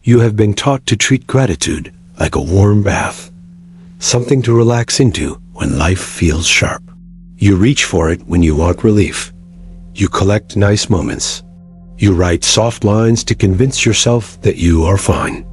You have been taught to treat gratitude like a warm bath, something to relax into when life feels sharp. You reach for it when you want relief. You collect nice moments. You write soft lines to convince yourself that you are fine.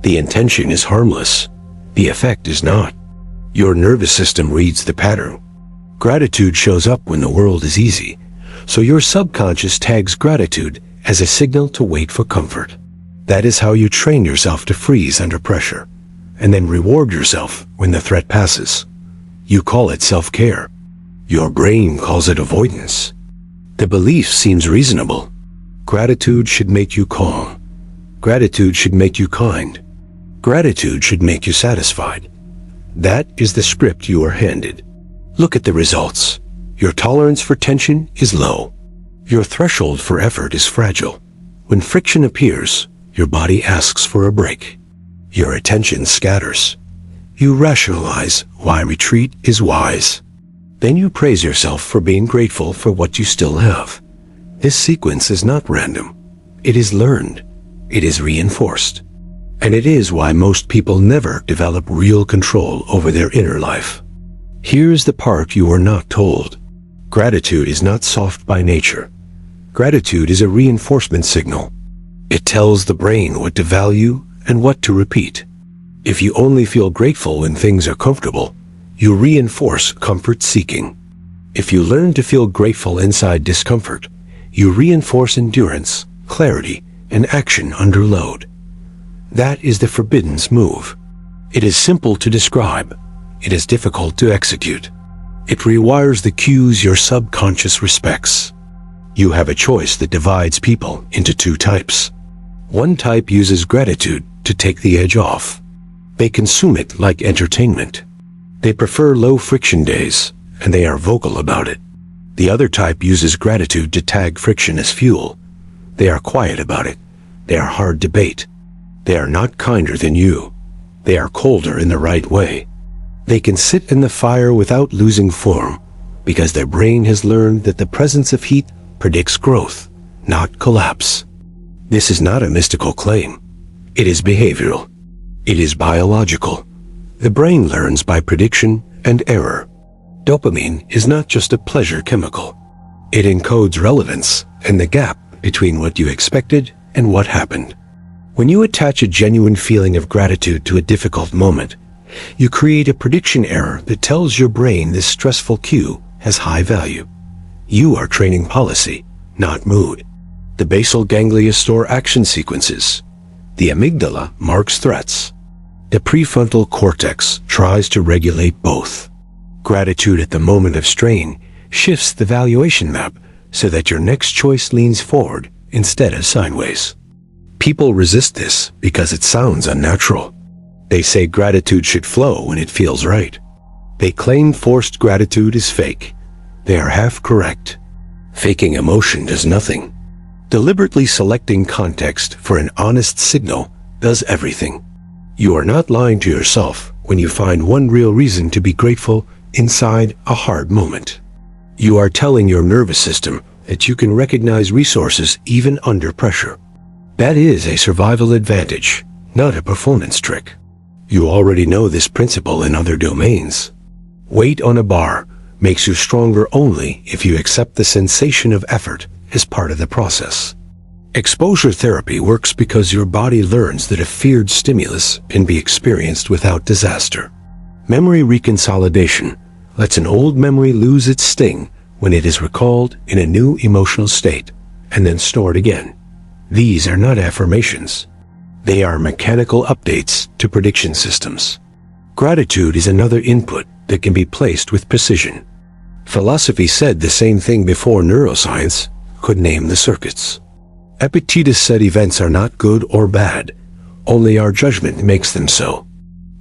The intention is harmless. The effect is not. Your nervous system reads the pattern. Gratitude shows up when the world is easy, so your subconscious tags gratitude as a signal to wait for comfort. That is how you train yourself to freeze under pressure, and then reward yourself when the threat passes. You call it self-care. Your brain calls it avoidance. The belief seems reasonable. Gratitude should make you calm. Gratitude should make you kind. Gratitude should make you satisfied. That is the script you are handed. Look at the results. Your tolerance for tension is low. Your threshold for effort is fragile. When friction appears, your body asks for a break. Your attention scatters. You rationalize why retreat is wise. Then you praise yourself for being grateful for what you still have. This sequence is not random. It is learned. It is reinforced. And it is why most people never develop real control over their inner life. Here's the part you were not told. Gratitude is not soft by nature. Gratitude is a reinforcement signal. It tells the brain what to value and what to repeat. If you only feel grateful when things are comfortable, you reinforce comfort seeking. If you learn to feel grateful inside discomfort, you reinforce endurance, clarity, and action under load. That is the forbidden move. It is simple to describe. It is difficult to execute. It rewires the cues your subconscious respects. You have a choice that divides people into two types. One type uses gratitude to take the edge off. They consume it like entertainment. They prefer low-friction days, and they are vocal about it. The other type uses gratitude to tag friction as fuel. They are quiet about it. They are hard to bait. They are not kinder than you. They are colder in the right way. They can sit in the fire without losing form, because their brain has learned that the presence of heat predicts growth, not collapse. This is not a mystical claim. It is behavioral. It is biological. The brain learns by prediction and error. Dopamine is not just a pleasure chemical. It encodes relevance and the gap between what you expected and what happened. When you attach a genuine feeling of gratitude to a difficult moment, you create a prediction error that tells your brain this stressful cue has high value. You are training policy, not mood. The basal ganglia store action sequences. The amygdala marks threats. The prefrontal cortex tries to regulate both. Gratitude at the moment of strain shifts the valuation map so that your next choice leans forward instead of sideways. People resist this because it sounds unnatural. They say gratitude should flow when it feels right. They claim forced gratitude is fake. They are half correct. Faking emotion does nothing. Deliberately selecting context for an honest signal does everything. You are not lying to yourself when you find one real reason to be grateful inside a hard moment. You are telling your nervous system that you can recognize resources even under pressure. That is a survival advantage, not a performance trick. You already know this principle in other domains. Weight on a bar makes you stronger only if you accept the sensation of effort as part of the process. Exposure therapy works because your body learns that a feared stimulus can be experienced without disaster. Memory reconsolidation lets an old memory lose its sting when it is recalled in a new emotional state and then stored again. These are not affirmations. They are mechanical updates to prediction systems. Gratitude is another input that can be placed with precision. Philosophy said the same thing before neuroscience could name the circuits. Epictetus said events are not good or bad, only our judgment makes them so.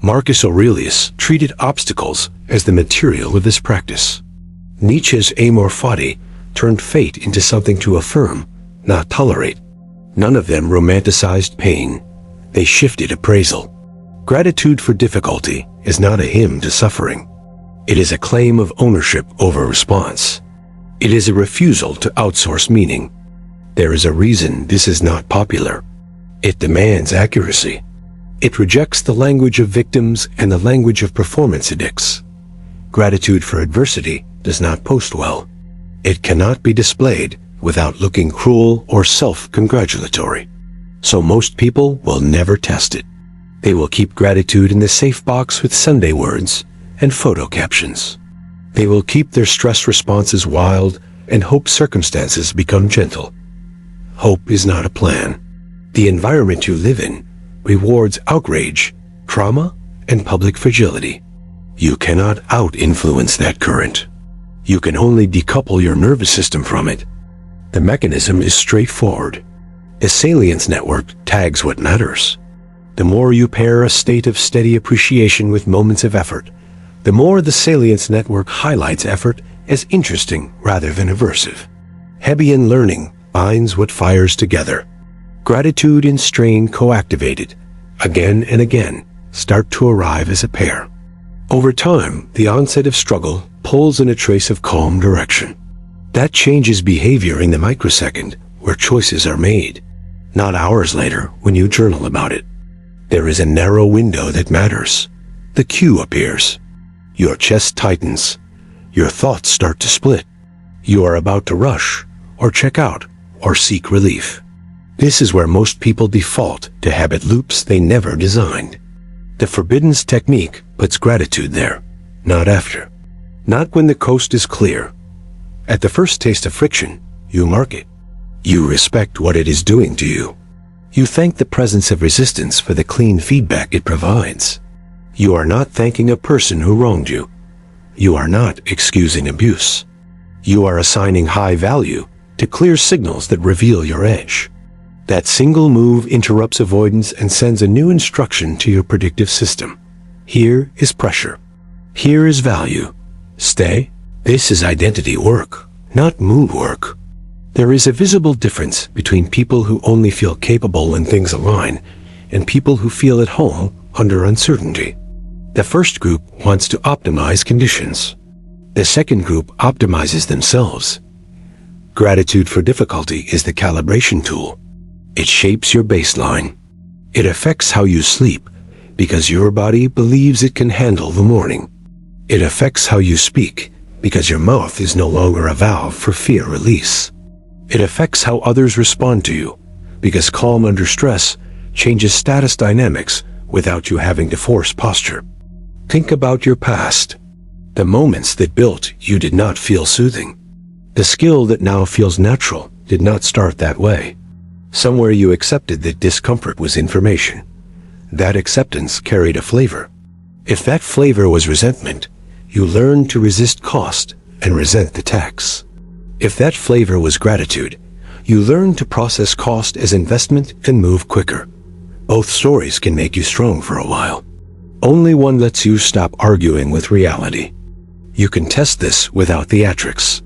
Marcus Aurelius treated obstacles as the material of this practice. Nietzsche's amor fati turned fate into something to affirm, not tolerate. None of them romanticized pain. They shifted appraisal. Gratitude for difficulty is not a hymn to suffering. It is a claim of ownership over response. It is a refusal to outsource meaning. There is a reason this is not popular. It demands accuracy. It rejects the language of victims and the language of performance addicts. Gratitude for adversity does not post well. It cannot be displayed without looking cruel or self-congratulatory. So most people will never test it. They will keep gratitude in the safe box with Sunday words and photo captions. They will keep their stress responses wild and hope circumstances become gentle. Hope is not a plan. The environment you live in rewards outrage, trauma, and public fragility. You cannot out-influence that current. You can only decouple your nervous system from it. The mechanism is straightforward. A salience network tags what matters. The more you pair a state of steady appreciation with moments of effort, the more the salience network highlights effort as interesting rather than aversive. Hebbian learning binds what fires together. Gratitude and strain co-activated, again and again, start to arrive as a pair. Over time, the onset of struggle pulls in a trace of calm direction. That changes behavior in the microsecond where choices are made, not hours later when you journal about it. There is a narrow window that matters. The cue appears. Your chest tightens. Your thoughts start to split. You are about to rush, or check out, or seek relief. This is where most people default to habit loops they never designed. The forbiddance technique puts gratitude there, not after. Not when the coast is clear. At the first taste of friction, you mark it. You respect what it is doing to you. You thank the presence of resistance for the clean feedback it provides. You are not thanking a person who wronged you. You are not excusing abuse. You are assigning high value to clear signals that reveal your edge. That single move interrupts avoidance and sends a new instruction to your predictive system. Here is pressure. Here is value. Stay. This is identity work, not mood work. There is a visible difference between people who only feel capable when things align and people who feel at home under uncertainty. The first group wants to optimize conditions. The second group optimizes themselves. Gratitude for difficulty is the calibration tool. It shapes your baseline. It affects how you sleep because your body believes it can handle the morning. It affects how you speak because your mouth is no longer a valve for fear release. It affects how others respond to you because calm under stress changes status dynamics without you having to force posture. Think about your past. The moments that built you did not feel soothing. The skill that now feels natural did not start that way. Somewhere you accepted that discomfort was information. That acceptance carried a flavor. If that flavor was resentment, you learned to resist cost and resent the tax. If that flavor was gratitude, you learned to process cost as investment and move quicker. Both stories can make you strong for a while. Only one lets you stop arguing with reality. You can test this without theatrics.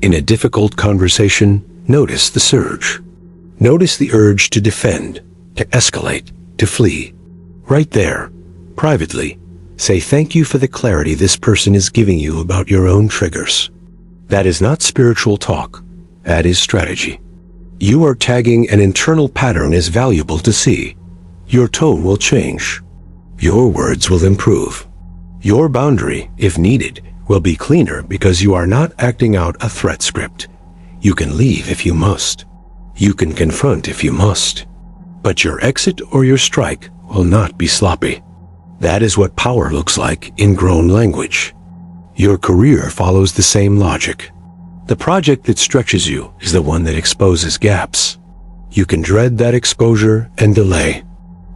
In a difficult conversation, notice the surge. Notice the urge to defend, to escalate, to flee. Right there, privately, say thank you for the clarity this person is giving you about your own triggers. That is not spiritual talk. That is strategy. You are tagging an internal pattern as valuable to see. Your tone will change. Your words will improve. Your boundary, if needed, will be cleaner because you are not acting out a threat script. You can leave if you must. You can confront if you must. But your exit or your strike will not be sloppy. That is what power looks like in grown language. Your career follows the same logic. The project that stretches you is the one that exposes gaps. You can dread that exposure and delay.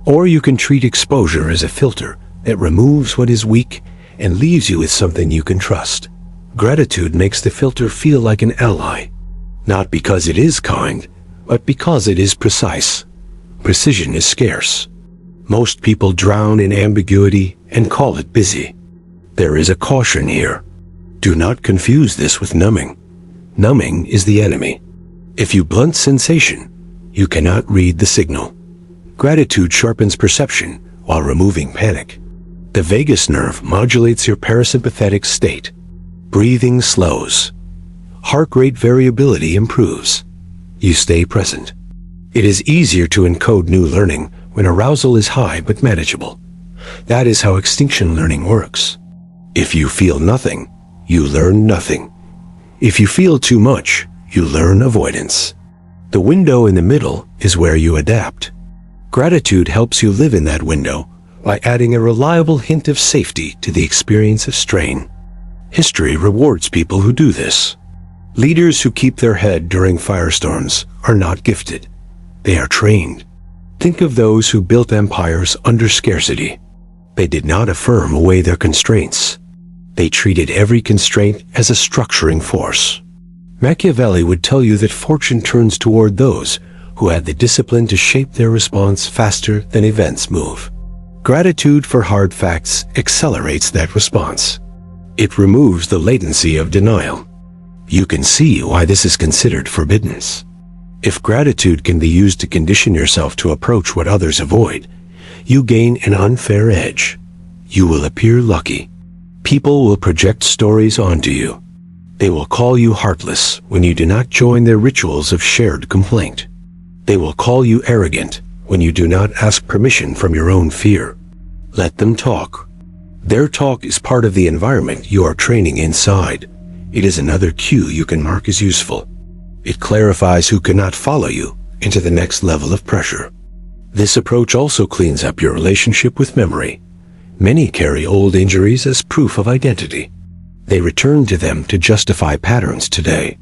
Or you can treat exposure as a filter that removes what is weak and leaves you with something you can trust. Gratitude makes the filter feel like an ally, not because it is kind, but because it is precise. Precision is scarce. Most people drown in ambiguity and call it busy. There is a caution here. Do not confuse this with numbing. Numbing is the enemy. If you blunt sensation, you cannot read the signal. Gratitude sharpens perception while removing panic. The vagus nerve modulates your parasympathetic state. Breathing slows. Heart rate variability improves. You stay present. It is easier to encode new learning when arousal is high but manageable. That is how extinction learning works. If you feel nothing, you learn nothing. If you feel too much, you learn avoidance. The window in the middle is where you adapt. Gratitude helps you live in that window by adding a reliable hint of safety to the experience of strain. History rewards people who do this. Leaders who keep their head during firestorms are not gifted. They are trained. Think of those who built empires under scarcity. They did not affirm away their constraints. They treated every constraint as a structuring force. Machiavelli would tell you that fortune turns toward those who had the discipline to shape their response faster than events move. Gratitude for hard facts accelerates that response. It removes the latency of denial. You can see why this is considered forbidden. If gratitude can be used to condition yourself to approach what others avoid, you gain an unfair edge. You will appear lucky. People will project stories onto you. They will call you heartless when you do not join their rituals of shared complaint. They will call you arrogant when you do not ask permission from your own fear. Let them talk. Their talk is part of the environment you are training inside. It is another cue you can mark as useful. It clarifies who cannot follow you into the next level of pressure. This approach also cleans up your relationship with memory. Many carry old injuries as proof of identity. They return to them to justify patterns today.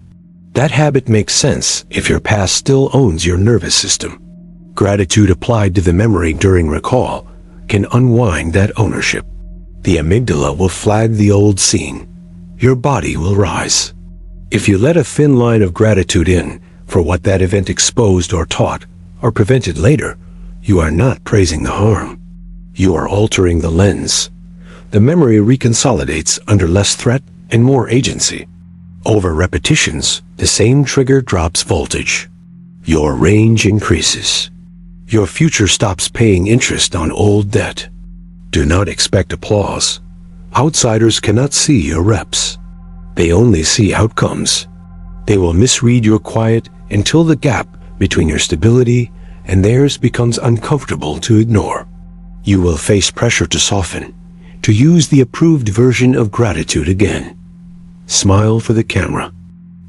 That habit makes sense if your past still owns your nervous system. Gratitude applied to the memory during recall can unwind that ownership. The amygdala will flag the old scene. Your body will rise. If you let a thin line of gratitude in for what that event exposed or taught or prevented later, you are not praising the harm. You are altering the lens. The memory reconsolidates under less threat and more agency. Over repetitions, the same trigger drops voltage. Your range increases. Your future stops paying interest on old debt. Do not expect applause. Outsiders cannot see your reps. They only see outcomes. They will misread your quiet until the gap between your stability and theirs becomes uncomfortable to ignore. You will face pressure to soften, to use the approved version of gratitude again. Smile for the camera.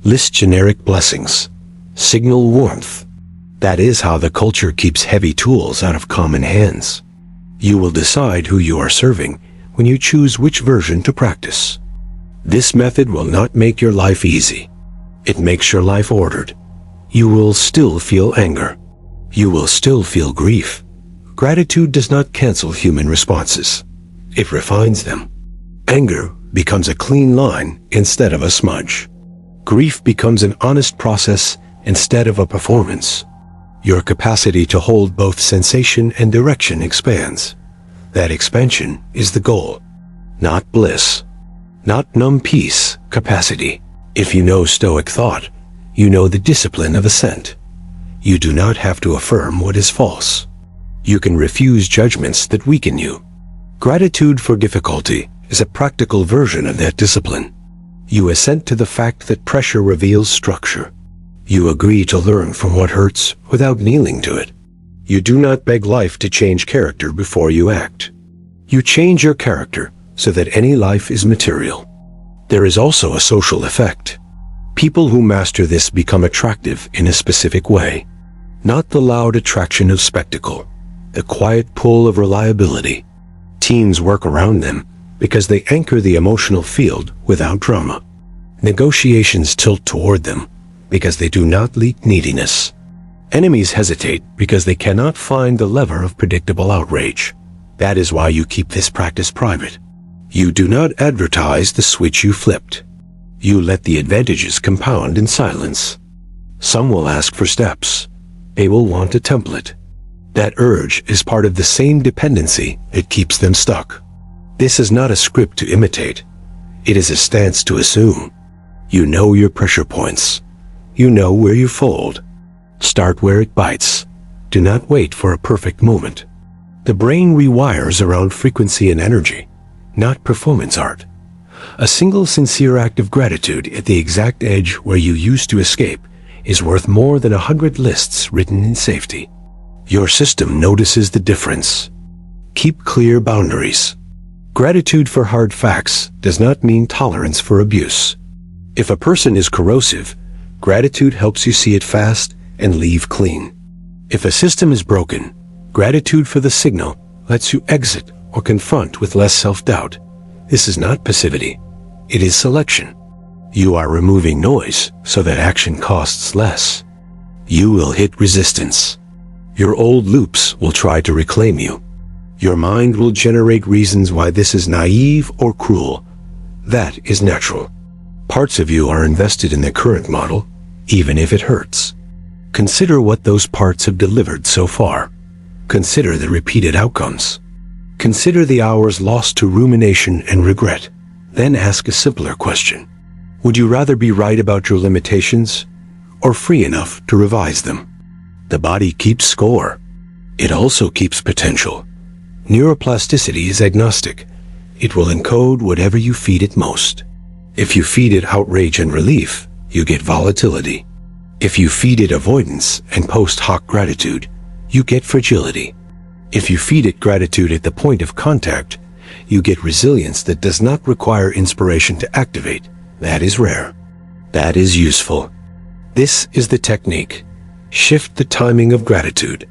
List generic blessings. Signal warmth. That is how the culture keeps heavy tools out of common hands. You will decide who you are serving when you choose which version to practice. This method will not make your life easy. It makes your life ordered. You will still feel anger. You will still feel grief. Gratitude does not cancel human responses. It refines them. Anger becomes a clean line instead of a smudge. Grief becomes an honest process instead of a performance. Your capacity to hold both sensation and direction expands. That expansion is the goal, not bliss, not numb peace, capacity. If you know Stoic thought, you know the discipline of assent. You do not have to affirm what is false. You can refuse judgments that weaken you. Gratitude for difficulty is a practical version of that discipline. You assent to the fact that pressure reveals structure. You agree to learn from what hurts without kneeling to it. You do not beg life to change character before you act. You change your character so that any life is material. There is also a social effect. People who master this become attractive in a specific way. Not the loud attraction of spectacle, the quiet pull of reliability. Teams work around them because they anchor the emotional field without drama. Negotiations tilt toward them because they do not leak neediness. Enemies hesitate because they cannot find the lever of predictable outrage. That is why you keep this practice private. You do not advertise the switch you flipped. You let the advantages compound in silence. Some will ask for steps. They will want a template. That urge is part of the same dependency that keeps them stuck. This is not a script to imitate. It is a stance to assume. You know your pressure points. You know where you fold. Start where it bites. Do not wait for a perfect moment. The brain rewires around frequency and energy, not performance art. A single sincere act of gratitude at the exact edge where you used to escape is worth more than 100 lists written in safety. Your system notices the difference. Keep clear boundaries. Gratitude for hard facts does not mean tolerance for abuse. If a person is corrosive, gratitude helps you see it fast and leave clean. If a system is broken, gratitude for the signal lets you exit or confront with less self-doubt. This is not passivity. It is selection. You are removing noise so that action costs less. You will hit resistance. Your old loops will try to reclaim you. Your mind will generate reasons why this is naive or cruel. That is natural. Parts of you are invested in the current model, even if it hurts. Consider what those parts have delivered so far. Consider the repeated outcomes. Consider the hours lost to rumination and regret. Then ask a simpler question. Would you rather be right about your limitations or free enough to revise them? The body keeps score. It also keeps potential. Neuroplasticity is agnostic. It will encode whatever you feed it most. If you feed it outrage and relief, you get volatility. If you feed it avoidance and post hoc gratitude, you get fragility. If you feed it gratitude at the point of contact, you get resilience that does not require inspiration to activate. That is rare. That is useful. This is the technique. Shift the timing of gratitude.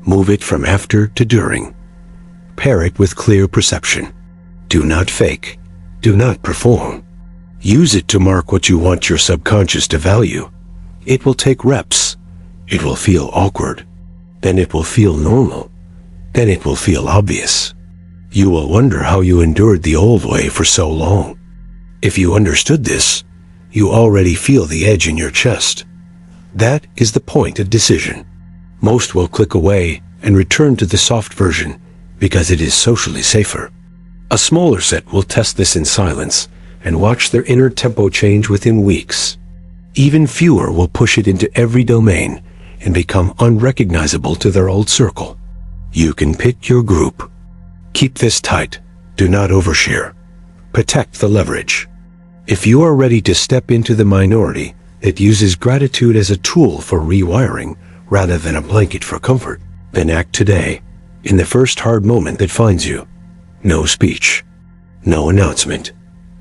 Move it from after to during. Pair it with clear perception. Do not fake. Do not perform. Use it to mark what you want your subconscious to value. It will take reps. It will feel awkward. Then it will feel normal. Then it will feel obvious. You will wonder how you endured the old way for so long. If you understood this, you already feel the edge in your chest. That is the point of decision. Most will click away and return to the soft version because it is socially safer. A smaller set will test this in silence and watch their inner tempo change within weeks. Even fewer will push it into every domain and become unrecognizable to their old circle. You can pick your group. Keep this tight. Do not overshare. Protect the leverage. If you are ready to step into the minority that uses gratitude as a tool for rewiring rather than a blanket for comfort, then act today, in the first hard moment that finds you. No speech. No announcement.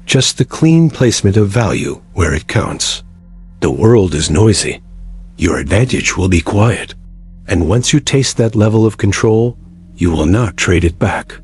Just the clean placement of value where it counts. The world is noisy. Your advantage will be quiet. And once you taste that level of control, you will not trade it back.